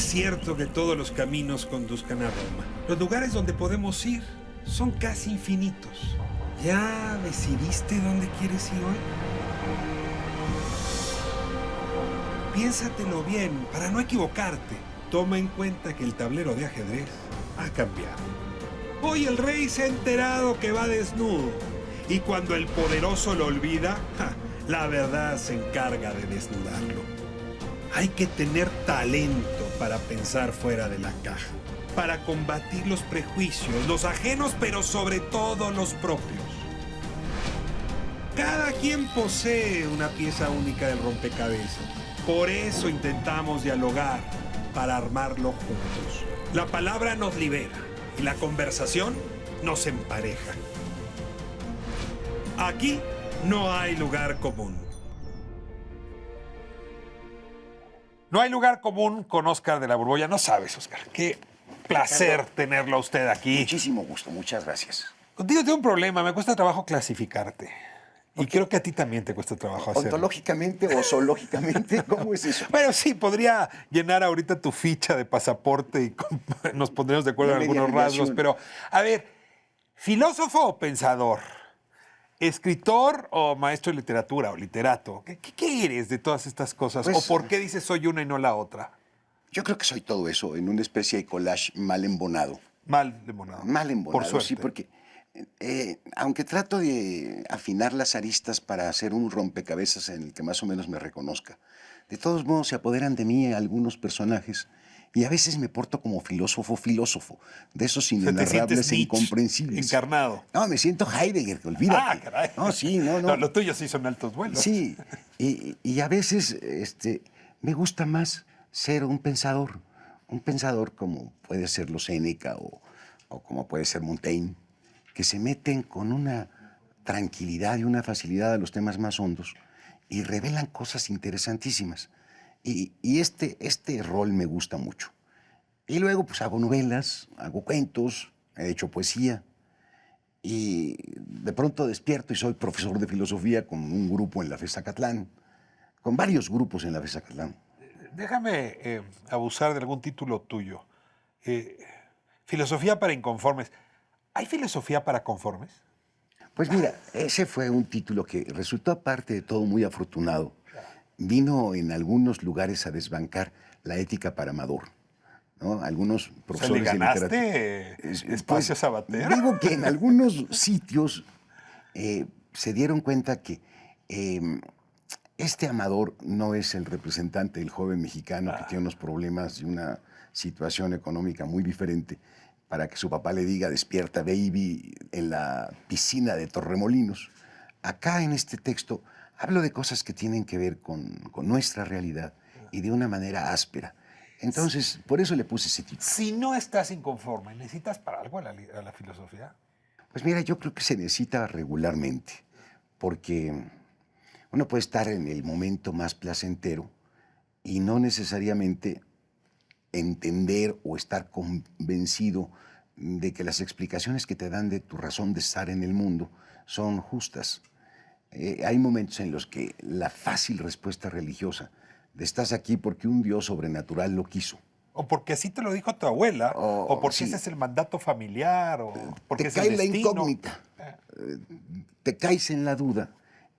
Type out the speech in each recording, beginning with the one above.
es cierto que todos los caminos conduzcan a Roma. Los lugares donde podemos ir son casi infinitos. ¿Ya decidiste dónde quieres ir hoy? Piénsatelo bien para no equivocarte. Toma en cuenta que el tablero de ajedrez ha cambiado. Hoy el rey se ha enterado que va desnudo. Y cuando el poderoso lo olvida, la verdad se encarga de desnudarlo. Hay que tener talento para pensar fuera de la caja, para combatir los prejuicios, los ajenos, pero sobre todo los propios. Cada quien posee una pieza única del rompecabezas. Por eso intentamos dialogar, para armarlo juntos. La palabra nos libera y la conversación nos empareja. Aquí no hay lugar común. No hay lugar común con Óscar de la Borbolla. No sabes, Óscar. Qué placer tenerlo a usted aquí. Muchísimo gusto, muchas gracias. Contigo tengo un problema. Me cuesta trabajo clasificarte. Y creo que a ti también te cuesta trabajo hacerlo. ¿Ontológicamente o zoológicamente? ¿Cómo es eso? Bueno, sí, podría llenar ahorita tu ficha de pasaporte y nos pondríamos de acuerdo en algunos rasgos. Pero, a ver, ¿filósofo o pensador? ¿Escritor o maestro de literatura o literato? ¿Qué eres de todas estas cosas? Pues, ¿O por qué dices soy una y no la otra? Yo creo que soy todo eso, en una especie de collage mal embonado. Mal embonado. Mal embonado, Por suerte. sí, porque aunque trato de afinar las aristas para hacer un rompecabezas en el que más o menos me reconozca, de todos modos se apoderan de mí algunos personajes y a veces me porto como filósofo, de esos inenarrables e incomprensibles. Encarnado. No, me siento Heidegger, olvídate. Ah, caray. No, sí, no. Lo tuyo sí son altos vuelos. Sí, y a veces me gusta más ser un pensador como puede serlo Séneca o como puede ser Montaigne, que se meten con una tranquilidad y una facilidad a los temas más hondos y revelan cosas interesantísimas. Y este rol me gusta mucho. Y luego pues hago novelas, hago cuentos, he hecho poesía. Y de pronto despierto y soy profesor de filosofía con un grupo en la FES Zacatlán, con varios grupos en la FES Zacatlán. Déjame abusar de algún título tuyo. Filosofía para inconformes. ¿Hay filosofía para conformes? Pues mira, ese fue un título que resultó, aparte de todo, muy afortunado. Vino en algunos lugares a desbancar la ética para Amador, ¿no? Algunos profesores ¿Le ganaste de literatura. espacio Sabater? Digo que en algunos sitios se dieron cuenta que este Amador no es el representante del joven mexicano que tiene unos problemas y una situación económica muy diferente para que su papá le diga despierta baby en la piscina de Torremolinos. Acá en este texto hablo de cosas que tienen que ver con nuestra realidad y de una manera áspera. Entonces, por eso le puse ese título. Si no estás inconforme, ¿necesitas para algo a la filosofía? Pues mira, yo creo que se necesita regularmente, porque uno puede estar en el momento más placentero y no necesariamente entender o estar convencido de que las explicaciones que te dan de tu razón de estar en el mundo son justas. Hay momentos en los que la fácil respuesta religiosa de estás aquí porque un Dios sobrenatural lo quiso. O porque así te lo dijo tu abuela, o porque sí. ese es el mandato familiar, o porque Te es cae el la destino. incógnita, te caes en la duda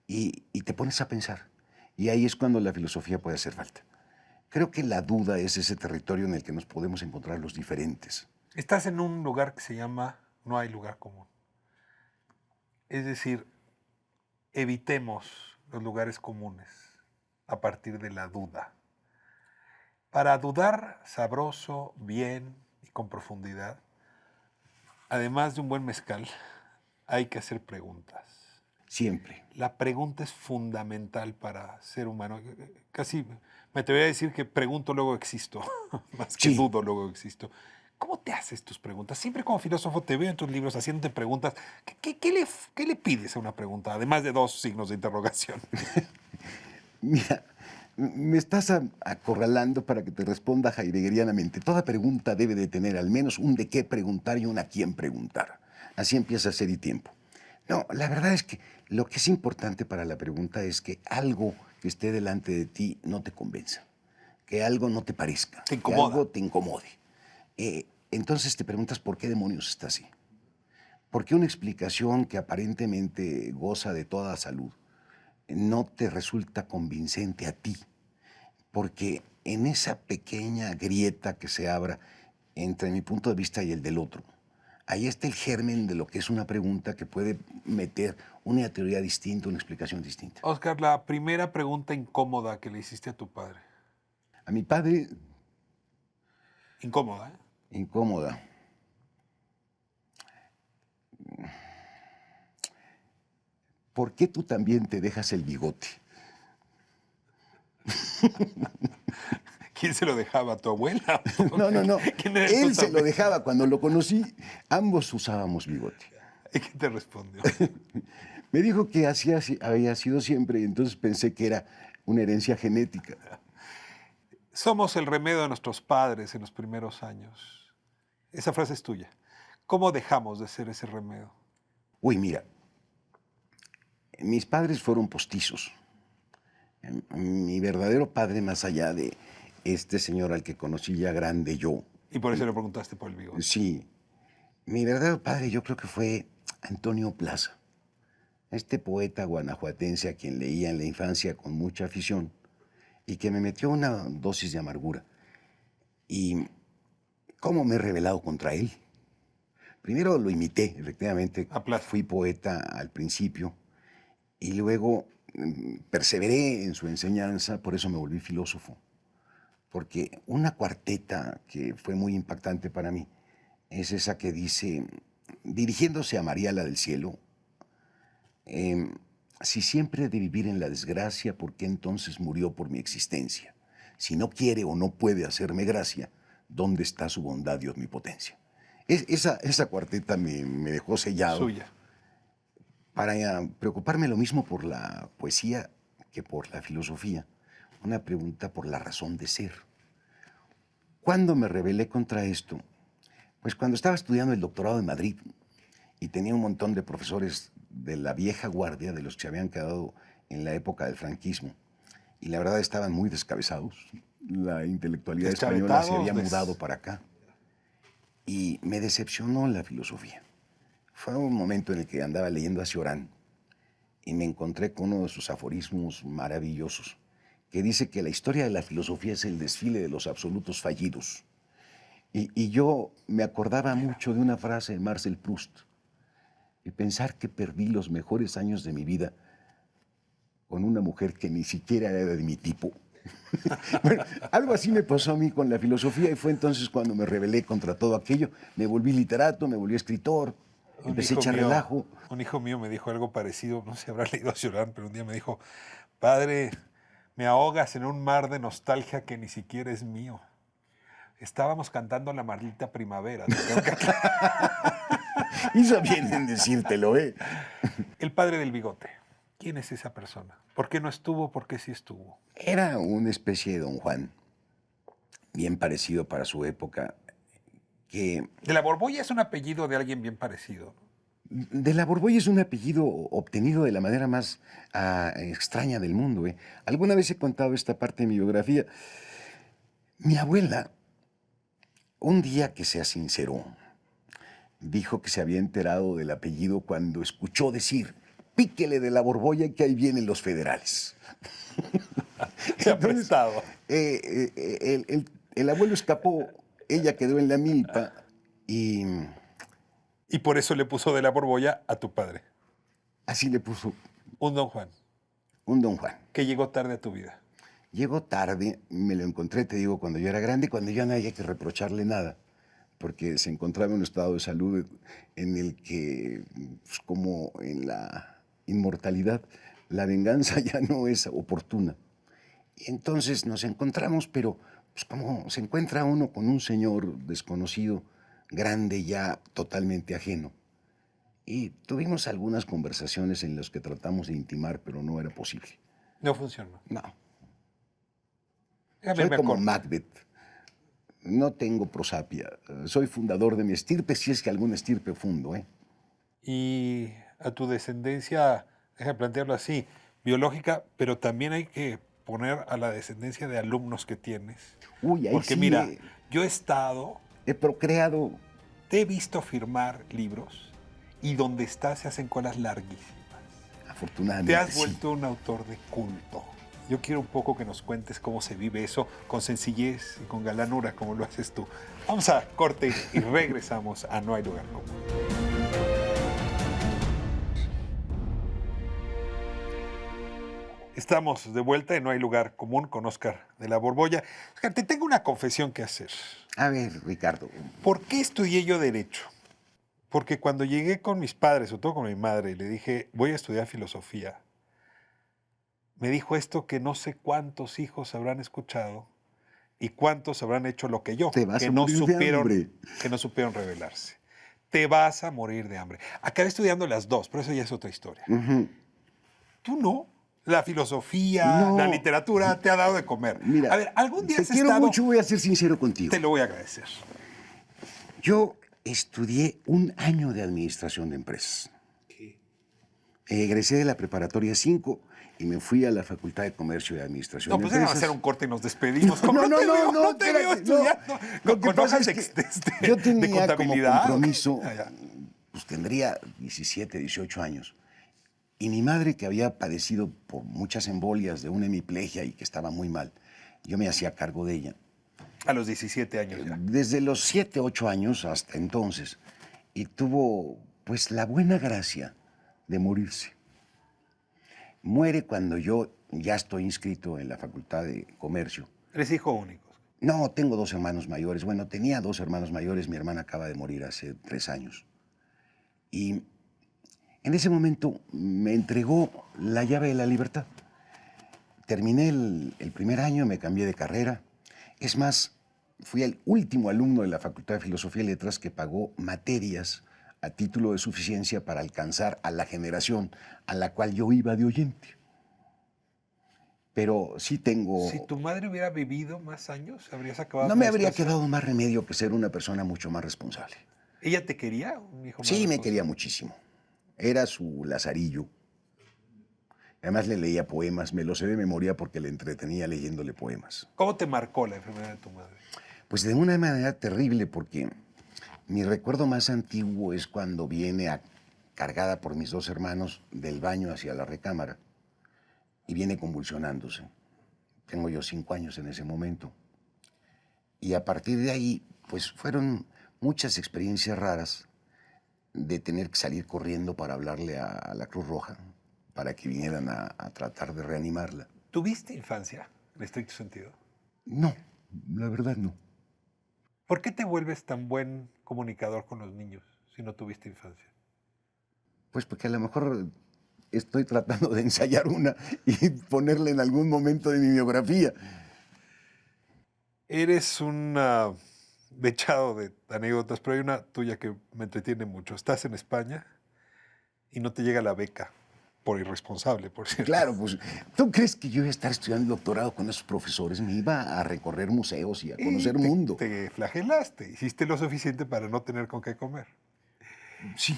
y te pones a pensar. Y ahí es cuando la filosofía puede hacer falta. Creo que la duda es ese territorio en el que nos podemos encontrar los diferentes. Estás en un lugar que se llama no hay lugar común. Es decir, evitemos los lugares comunes a partir de la duda. Para dudar sabroso, bien y con profundidad, además de un buen mezcal, hay que hacer preguntas. Siempre. La pregunta es fundamental para ser humano. Casi me atrevería a decir que pregunto, luego existo. Más que Sí. dudo, luego existo. ¿Cómo te haces tus preguntas? Siempre como filósofo te veo en tus libros haciéndote preguntas. ¿Qué le pides a una pregunta? Además de 2 signos de interrogación. Mira, me estás acorralando para que te responda heideggerianamente. Toda pregunta debe de tener al menos un de qué preguntar y un a quién preguntar. Así empieza a ser y tiempo. No, la verdad es que lo que es importante para la pregunta es que algo que esté delante de ti no te convenza. que algo no te parezca, Te que incomoda. algo te incomode. Entonces te preguntas por qué demonios está así. ¿Por qué una explicación que aparentemente goza de toda salud no te resulta convincente a ti? Porque en esa pequeña grieta que se abra entre mi punto de vista y el del otro, ahí está el germen de lo que es una pregunta que puede meter una teoría distinta, una explicación distinta. Oscar, la primera pregunta incómoda que le hiciste a tu padre. A mi padre, Incómoda, ¿eh? incómoda. ¿Por qué tú también te dejas el bigote? ¿Quién se lo dejaba? ¿Tu abuela? No. ¿Quién era Él tu se lo también? dejaba. Cuando lo conocí, ambos usábamos bigote. ¿Y qué te respondió? Me dijo que así había sido siempre y entonces pensé que era una herencia genética. Somos el remedio de nuestros padres en los primeros años. Esa frase es tuya. ¿Cómo dejamos de ser ese remedio? Uy, mira, mis padres fueron postizos. Mi verdadero padre, más allá de este señor al que conocí ya grande yo, Y por eso le preguntaste por el bigote. sí, mi verdadero padre yo creo que fue Antonio Plaza, este poeta guanajuatense a quien leía en la infancia con mucha afición y que me metió una dosis de amargura. ¿Y cómo me he rebelado contra él? Primero lo imité, efectivamente, A Plaza. fui poeta al principio y luego perseveré en su enseñanza, por eso me volví filósofo. Porque una cuarteta que fue muy impactante para mí es esa que dice, dirigiéndose a María la del Cielo, si siempre he de vivir en la desgracia, ¿por qué entonces murió por mi existencia? Si no quiere o no puede hacerme gracia, ¿dónde está su bondad y omnipotencia? Esa cuarteta me dejó sellado Suya. para preocuparme lo mismo por la poesía que por la filosofía. Una pregunta por la razón de ser. ¿Cuándo me rebelé contra esto? Pues cuando estaba estudiando el doctorado en Madrid y tenía un montón de profesores de la vieja guardia, de los que se habían quedado en la época del franquismo, y la verdad estaban muy descabezados. La intelectualidad española se había mudado para acá. Y me decepcionó la filosofía. Fue un momento en el que andaba leyendo a Cioran y me encontré con uno de sus aforismos maravillosos, que dice que la historia de la filosofía es el desfile de los absolutos fallidos. Y yo me acordaba mucho de una frase de Marcel Proust, y pensar que perdí los mejores años de mi vida con una mujer que ni siquiera era de mi tipo. Bueno, algo así me pasó a mí con la filosofía y fue entonces cuando me rebelé contra todo aquello. Me volví literato, me volví escritor, empecé a echar relajo. Un hijo mío me dijo algo parecido, no sé si habrá leído a Cioran, pero un día me dijo, padre, me ahogas en un mar de nostalgia que ni siquiera es mío. Estábamos cantando La Maldita Primavera. te tengo que aclarar. Hizo bien en decírtelo, ¿eh? El padre del bigote. ¿Quién es esa persona? ¿Por qué no estuvo? ¿Por qué sí estuvo? Era una especie de Don Juan, bien parecido para su época, que De la Borbolla es un apellido de alguien bien parecido. de la Borbolla es un apellido obtenido de la manera más extraña del mundo, ¿eh? Alguna vez he contado esta parte de mi biografía. Mi abuela, un día que se sinceró, dijo que se había enterado del apellido cuando escuchó decir, píquele de la Borbolla que ahí vienen los federales. Se ha prestado. El abuelo escapó, ella quedó en la milpa y Y por eso le puso de la Borbolla a tu padre. así le puso Un Don Juan, un Don Juan. que llegó tarde a tu vida. Llegó tarde, me lo encontré, te digo, cuando yo era grande, cuando ya no había que reprocharle nada, porque se encontraba en un estado de salud en el que, pues, como en la inmortalidad, la venganza ya no es oportuna. Y entonces nos encontramos, pero pues, como se encuentra uno con un señor desconocido, grande ya, totalmente ajeno. Y tuvimos algunas conversaciones en las que tratamos de intimar, pero no era posible. No funcionó. No. A ver, Soy me como acuerdo. Macbeth. No tengo prosapia. Soy fundador de mi estirpe, si es que alguna estirpe fundo, ¿eh? Y a tu descendencia, déjame plantearlo así, biológica, pero también hay que poner a la descendencia de alumnos que tienes. Uy, ahí Porque sí mira, yo he estado, he procreado. te he visto firmar libros y donde estás se hacen colas larguísimas. Afortunadamente, Te has sí. vuelto un autor de culto. Yo quiero un poco que nos cuentes cómo se vive eso con sencillez y con galanura, como lo haces tú. Vamos a corte y regresamos a No hay lugar común. Estamos de vuelta en No hay lugar común con Óscar de la Borbolla. Óscar, te tengo una confesión que hacer. A ver, Ricardo, ¿Por qué estudié yo Derecho? Porque cuando llegué con mis padres, sobre todo con mi madre, y le dije, voy a estudiar filosofía, me dijo esto que no sé cuántos hijos habrán escuchado y cuántos habrán hecho lo que yo, te vas que a no morir de hambre. que no supieron rebelarse. Te vas a morir de hambre. Acabé estudiando las dos, pero eso ya es otra historia. Ujú. Tú no. La filosofía, No. la literatura te ha dado de comer. Mira, A ver, ¿algún día te has quiero estado...? mucho, voy a ser sincero contigo. Te lo voy a agradecer. Yo estudié un año de administración de empresas. Egresé de la preparatoria 5 y me fui a la Facultad de Comercio y Administración No, de pues déjame Empresas. hacer un corte y nos despedimos. No, no, te no, veo, no, te veo espérate, no. estudiando Lo con que pasa hojas es que de yo tenía como contabilidad. compromiso, Ah, ya. pues tendría 17, 18 años. Y mi madre, que había padecido por muchas embolias de una hemiplegia y que estaba muy mal, yo me hacía cargo de ella. A los 17 años ya. Desde los 7, 8 años hasta entonces. Y tuvo, pues, la buena gracia de morirse. Muere cuando yo ya estoy inscrito en la Facultad de Comercio. Eres hijo único. No, tengo 2 hermanos mayores. Bueno, tenía 2 hermanos mayores. Mi hermana acaba de morir hace 3 años. Y en ese momento me entregó la llave de la libertad. Terminé el primer año, me cambié de carrera. Es más, fui el último alumno de la Facultad de Filosofía y Letras que pagó materias a título de suficiencia para alcanzar a la generación a la cual yo iba de oyente. Pero sí tengo... Si tu madre hubiera vivido más años, habrías acabado. No me habría administración. quedado más remedio que ser una persona mucho más responsable. ¿Ella te quería? Un hijo más Sí, me responsable? quería muchísimo. Era su lazarillo. Además le leía poemas, me lo sé de memoria porque le entretenía leyéndole poemas. ¿Cómo te marcó la enfermedad de tu madre? Pues de una manera terrible porque mi recuerdo más antiguo es cuando viene cargada por mis 2 hermanos del baño hacia la recámara y viene convulsionándose. Tengo yo 5 años en ese momento. Y a partir de ahí, pues fueron muchas experiencias raras de tener que salir corriendo para hablarle a la Cruz Roja, para que vinieran a tratar de reanimarla. ¿Tuviste infancia, en estricto sentido? No, la verdad no. ¿Por qué te vuelves tan buen comunicador con los niños si no tuviste infancia? Pues porque a lo mejor estoy tratando de ensayar una y ponerla en algún momento de mi biografía. Eres un dechado de anécdotas, pero hay una tuya que me entretiene mucho. Estás en España y no te llega la beca, por irresponsable, por cierto. Claro, pues, ¿tú crees que yo iba a estar estudiando el doctorado con esos profesores? Me iba a recorrer museos y a conocer Y mundo. te flagelaste, hiciste lo suficiente para no tener con qué comer. Sí.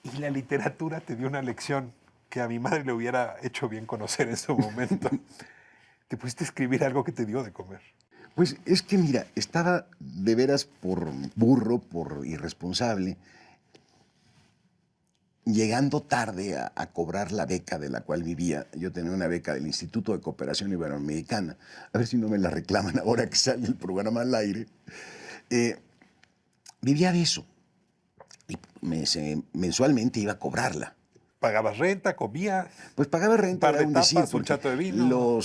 Y la literatura te dio una lección que a mi madre le hubiera hecho bien conocer en su momento. Te pusiste a escribir algo que te dio de comer. Pues es que mira, estaba de veras por burro, por irresponsable, llegando tarde a cobrar la beca de la cual vivía. Yo tenía una beca del Instituto de Cooperación Iberoamericana. A ver si no me la reclaman ahora que sale el programa al aire. Vivía de eso. Y mensualmente iba a cobrarla. ¿Pagabas renta, comías? Pues pagaba renta, Par de era un decir, tapas, un porque chato de vino.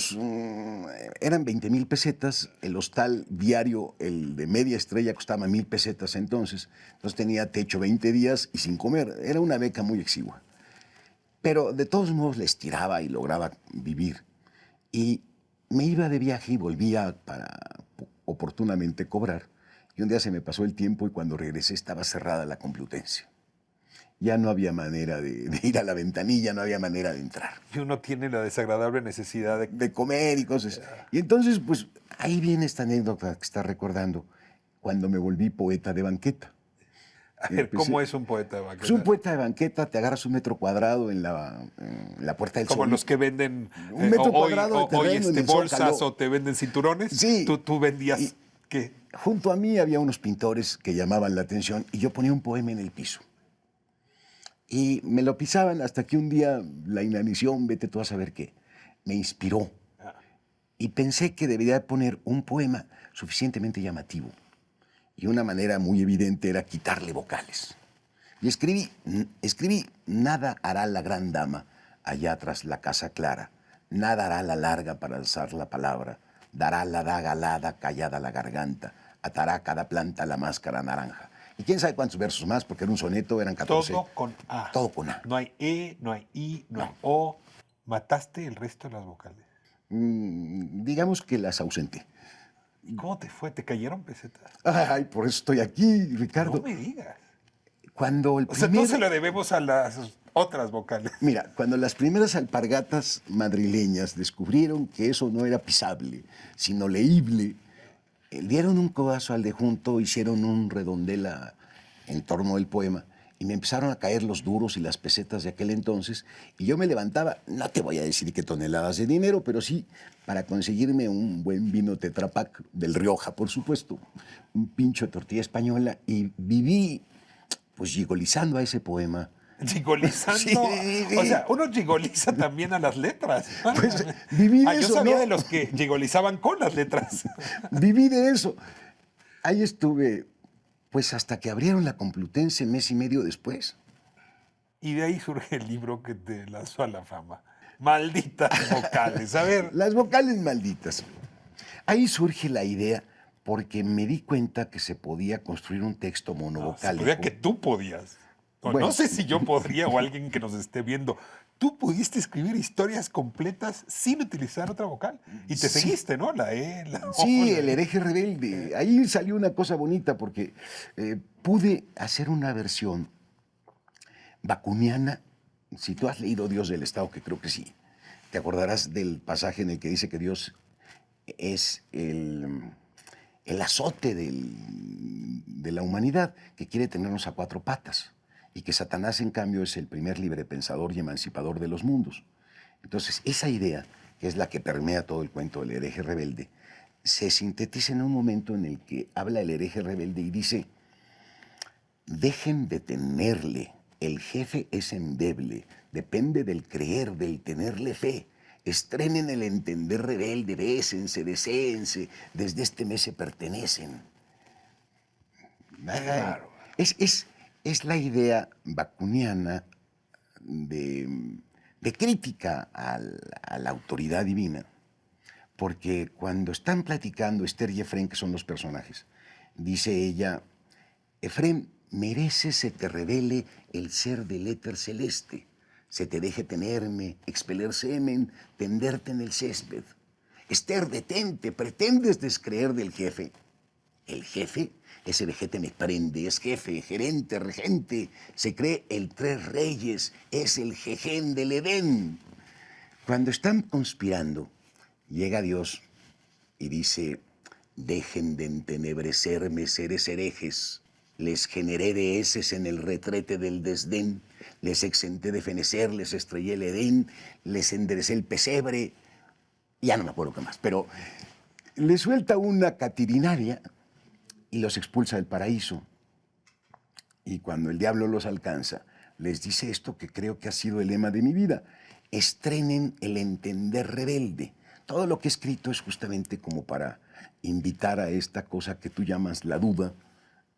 eran 20,000 pesetas, el hostal diario, el de media estrella, costaba 1,000 pesetas entonces tenía techo 20 días y sin comer, era una beca muy exigua. Pero de todos modos les tiraba y lograba vivir. Y me iba de viaje y volvía para oportunamente cobrar. Y un día se me pasó el tiempo y cuando regresé estaba cerrada la Complutense. Ya no había manera de ir a la ventanilla, no había manera de entrar. Y uno tiene la desagradable necesidad De comer y cosas. Y entonces, pues, ahí viene esta anécdota que está recordando, cuando me volví poeta de banqueta. A ver, Empecé- ¿cómo es un poeta de Pues un banqueta? poeta de banqueta, te agarras un metro cuadrado en la Puerta del Como Sol. los que venden Un metro cuadrado de hoy terreno en el bolsas Zócalo. o te venden cinturones. Sí. Tú vendías, Y ¿qué? junto a mí había unos pintores que llamaban la atención y yo ponía un poema en el piso. Y me lo pisaban hasta que un día la inanición, vete tú a saber qué, me inspiró. Y pensé que debería de poner un poema suficientemente llamativo. Y una manera muy evidente era quitarle vocales. Y escribí, nada hará la gran dama allá tras la casa clara, nada hará la larga para alzar la palabra, dará la daga alada callada la garganta, atará cada planta la máscara naranja. Y quién sabe cuántos versos más, porque era un soneto, eran 14. Todo con A. Todo con A. No hay E, no hay I, no hay No. O. Mataste el resto de las vocales. Digamos que las ausenté. ¿Y cómo te fue? ¿Te cayeron pesetas? Ay, por eso estoy aquí, No Ricardo. me digas. Cuando el O sea, primer... no se lo debemos a las otras vocales. Mira, cuando las primeras alpargatas madrileñas descubrieron que eso no era pisable, sino leíble, dieron un codazo al de junto, hicieron un redondel en torno del poema y me empezaron a caer los duros y las pesetas de aquel entonces y yo me levantaba, no te voy a decir qué toneladas de dinero, pero sí para conseguirme un buen vino Tetra Pak del Rioja, por supuesto, un pincho de tortilla española y viví pues gigolizando a ese poema. Gigolizando. Sí. O sea, uno gigoliza también a las letras. Pues viví de Yo eso, sabía ¿no? de los que gigolizaban con las letras. Viví de eso. Ahí estuve, pues hasta que abrieron la Complutense mes y medio después. Y de ahí surge el libro que te lanzó a la fama. Malditas vocales. A ver, Las vocales malditas. Ahí surge la idea porque me di cuenta que se podía construir un texto se monovocálico. podía que tú podías. No, Bueno. no sé si yo podría o alguien que nos esté viendo. Tú pudiste escribir historias completas sin utilizar otra vocal. Y te Sí. seguiste, ¿no? La E, la O. Sí, la el E. hereje rebelde. Ahí salió una cosa bonita porque pude hacer una versión bacuniana. Si tú has leído Dios del Estado, que creo que sí, te acordarás del pasaje en el que dice que Dios es el azote de la humanidad, que quiere tenernos a cuatro patas, y que Satanás, en cambio, es el primer librepensador y emancipador de los mundos. Entonces, esa idea, que es la que permea todo el cuento del hereje rebelde, se sintetiza en un momento en el que habla el hereje rebelde y dice: dejen de temerle, el jefe es endeble, depende del creer, del tenerle fe. Estrenen el entender rebelde, bésense, deséense, desde este mes se pertenecen. Claro. Es la idea bacuniana de crítica a la autoridad divina, porque cuando están platicando Esther y Efrén, que son los personajes, dice ella: Efrén, merece se te revele el ser del éter celeste, se te deje tenerme, expeler semen, tenderte en el césped. Esther, detente, pretendes descreer del jefe. El jefe, ese vejete me prende, es jefe, gerente, regente, se cree el tres reyes, es el jején del Edén. Cuando están conspirando, llega Dios y dice: dejen de entenebrecerme, seres herejes. Les generé de heces en el retrete del desdén, les exenté de fenecer, les estrellé el Edén, les enderecé el pesebre. Ya no me acuerdo qué más, pero le suelta una catirinaria y los expulsa del paraíso. Y cuando el diablo los alcanza, les dice esto que creo que ha sido el lema de mi vida: estrenen el entender rebelde. Todo lo que he escrito es justamente como para invitar a esta cosa que tú llamas la duda,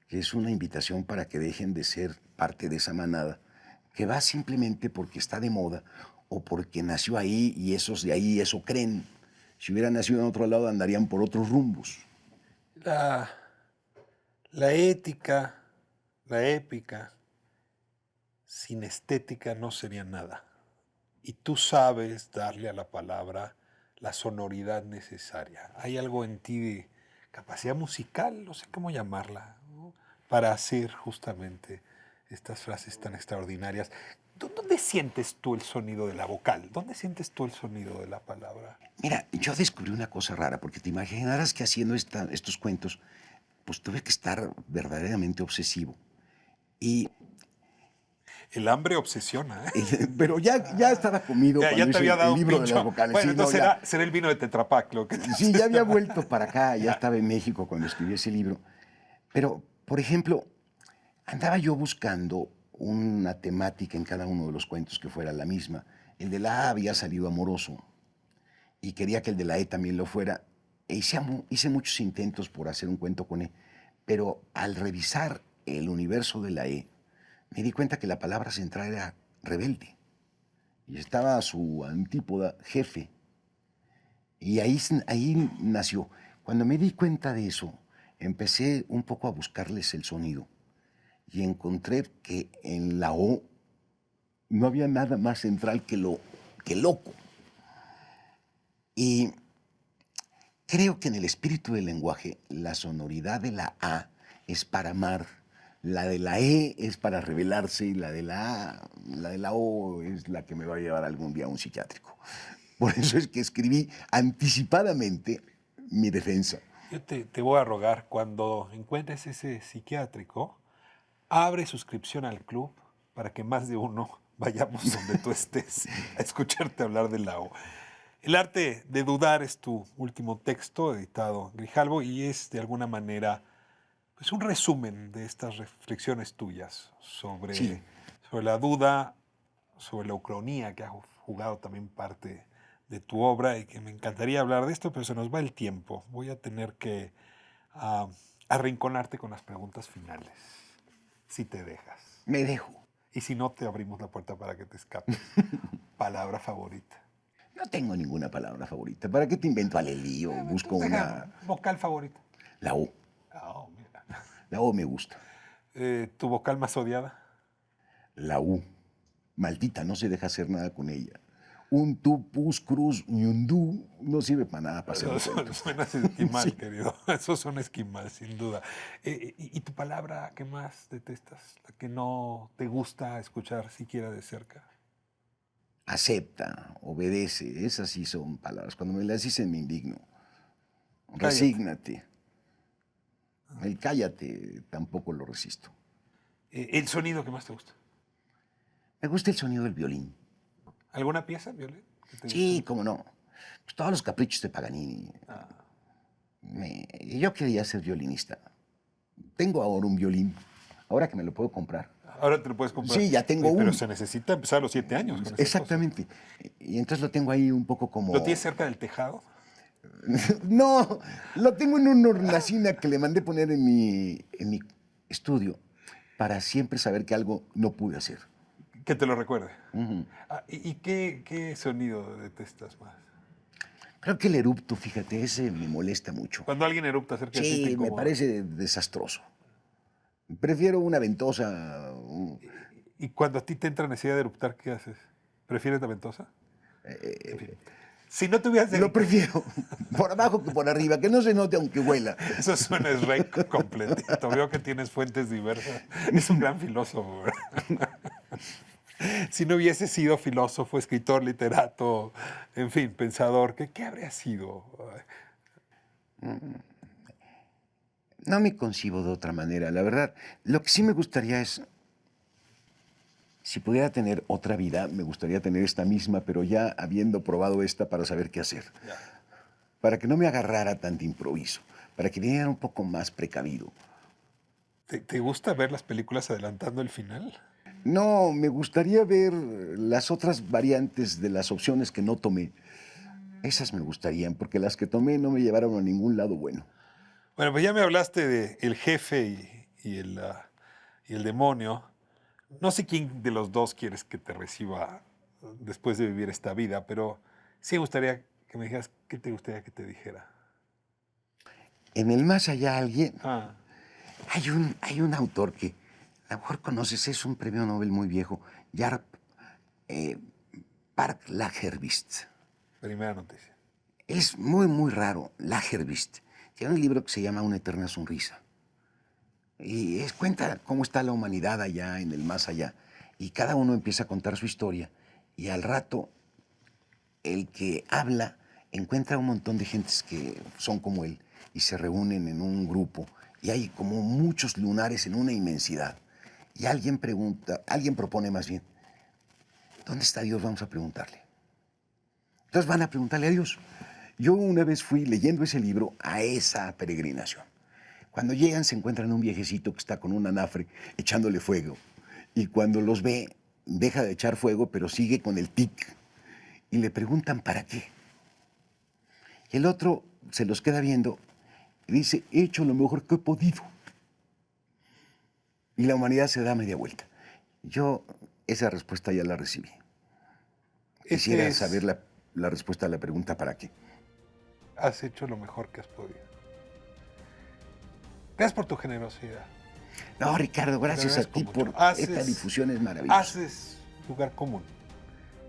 que es una invitación para que dejen de ser parte de esa manada, que va simplemente porque está de moda o porque nació ahí y esos de ahí eso creen. Si hubiera nacido en otro lado, andarían por otros rumbos. La ética, la épica, sin estética no sería nada. Y tú sabes darle a la palabra la sonoridad necesaria. Hay algo en ti de capacidad musical, no sé cómo llamarla, ¿no?, para hacer justamente estas frases tan extraordinarias. ¿Dónde sientes tú el sonido de la vocal? ¿Dónde sientes tú el sonido de la palabra? Mira, yo descubrí una cosa rara, porque te imaginarás que haciendo estos cuentos, pues tuve que estar verdaderamente obsesivo. Y, El hambre obsesiona, ¿eh? pero ya estaba comido Ya cuando te hice había dado el un libro de pincho. las vocales. Bueno, Sí, no, entonces ya. será el vino de Tetra Pak lo que... Sí, ya había vuelto para acá, ya estaba en México cuando escribí ese libro. Pero, por ejemplo, andaba yo buscando una temática en cada uno de los cuentos que fuera la misma. El de la A había salido amoroso y quería que el de la E también lo fuera. Hice muchos intentos por hacer un cuento con E, pero al revisar el universo de la E, me di cuenta que la palabra central era rebelde. Y estaba su antípoda, jefe. Y ahí nació. Cuando me di cuenta de eso, empecé un poco a buscarles el sonido. Y encontré que en la O no había nada más central que loco. Y creo que en el espíritu del lenguaje, la sonoridad de la A es para amar, la de la E es para rebelarse y la de la O es la que me va a llevar algún día a un psiquiátrico. Por eso es que escribí anticipadamente mi defensa. Yo te voy a rogar, cuando encuentres ese psiquiátrico, abre suscripción al club para que más de uno vayamos donde tú estés a escucharte hablar de la O. El arte de dudar es tu último texto, editado en Grijalbo, y es de alguna manera pues, un resumen de estas reflexiones tuyas Sí. sobre la duda, sobre la ucronía que ha jugado también parte de tu obra y que me encantaría hablar de esto, pero se nos va el tiempo. Voy a tener que arrinconarte con las preguntas finales, si te dejas. Me dejo. Y si no, te abrimos la puerta para que te escapes. Palabra favorita. No tengo ninguna palabra favorita. ¿Para qué te invento alelí o busco una...? Vocal favorita. La O. Oh, mira. La O me gusta. ¿Tu vocal más odiada? La U. Maldita, no se deja hacer nada con ella. Un tu, pus, cruz y un du no sirve para nada para hacer Eso cuentos. suena esquimal, Sí. querido. Eso suena esquimal, sin duda. ¿Y tu palabra que más detestas? La que no te gusta escuchar siquiera de cerca. Acepta, obedece. Esas sí son palabras. Cuando me las dicen me indigno. Cállate. Resígnate. El cállate tampoco lo resisto. ¿El sonido que más te gusta? Me gusta el sonido del violín. ¿Alguna pieza, Violet? Sí, cómo no. Pues todos los caprichos de Paganini. Yo quería ser violinista. Tengo ahora un violín. Ahora que me lo puedo comprar. Ahora te lo puedes comprar. Sí, ya tengo Oye, pero uno. se necesita empezar a los 7 años. Con esas Exactamente. Y entonces lo tengo ahí un poco como... cosas. ¿Lo tienes cerca del tejado? No, lo tengo en una hornacina que le mandé poner en mi estudio para siempre saber que algo no pude hacer. Que te lo recuerde. Ujú. ¿Y qué sonido detestas más? Creo que el erupto, fíjate, ese me molesta mucho. Cuando alguien erupta cerca de ti, te Sí, me incomoda. parece desastroso. Prefiero una ventosa. ¿Y cuando a ti te entra necesidad de eruptar, qué haces? ¿Prefieres la ventosa? En fin. Si no tuvieras... Lo prefiero por abajo que por arriba, que no se note aunque huela. Eso suena rec completito. Veo que tienes fuentes diversas. Es un gran filósofo, ¿verdad? Si no hubiese sido filósofo, escritor, literato, en fin, pensador, ¿qué habría sido? No me concibo de otra manera, la verdad. Lo que sí me gustaría es, si pudiera tener otra vida, me gustaría tener esta misma, pero ya habiendo probado esta para saber qué hacer. Ya. Para que no me agarrara tanto improviso, para que viniera un poco más precavido. ¿Te gusta ver las películas adelantando el final? No, me gustaría ver las otras variantes de las opciones que no tomé. Esas me gustarían, porque las que tomé no me llevaron a ningún lado bueno. Bueno, pues ya me hablaste de el jefe y el demonio. No sé quién de los dos quieres que te reciba después de vivir esta vida, pero sí me gustaría que me dijeras qué te gustaría que te dijera. En el más allá alguien, Ah, hay un autor que a lo mejor conoces, es un premio Nobel muy viejo, Jarp Park Lagervist. primera noticia. Es muy, muy raro, Lagervist. Tiene un libro que se llama Una eterna sonrisa. Y cuenta cómo está la humanidad allá, en el más allá. Y cada uno empieza a contar su historia. Y al rato, el que habla encuentra un montón de gentes que son como él y se reúnen en un grupo. Y hay como muchos lunares en una inmensidad. Y alguien pregunta, alguien propone más bien, ¿dónde está Dios? Vamos a preguntarle. Entonces van a preguntarle a Dios. Yo una vez fui leyendo ese libro a esa peregrinación. Cuando llegan se encuentran un viejecito que está con un anafre echándole fuego. Y cuando los ve, deja de echar fuego, pero sigue con el tic. Y le preguntan, ¿para qué? Y el otro se los queda viendo y dice, he hecho lo mejor que he podido. Y la humanidad se da media vuelta. Yo esa respuesta ya la recibí. Quisiera saber la respuesta a la pregunta ¿para qué? Has hecho lo mejor que has podido. Gracias por tu generosidad. No, Ricardo, gracias a ti por esta difusión, es maravillosa. Haces lugar común.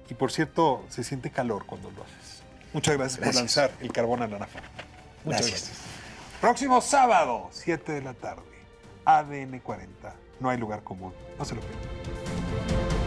Y por cierto, se siente calor cuando lo haces. Muchas gracias por lanzar el carbón a la náfara. Muchas gracias. Próximo sábado, 7 de la tarde, ADN 40. No hay lugar común. No se lo pierdan.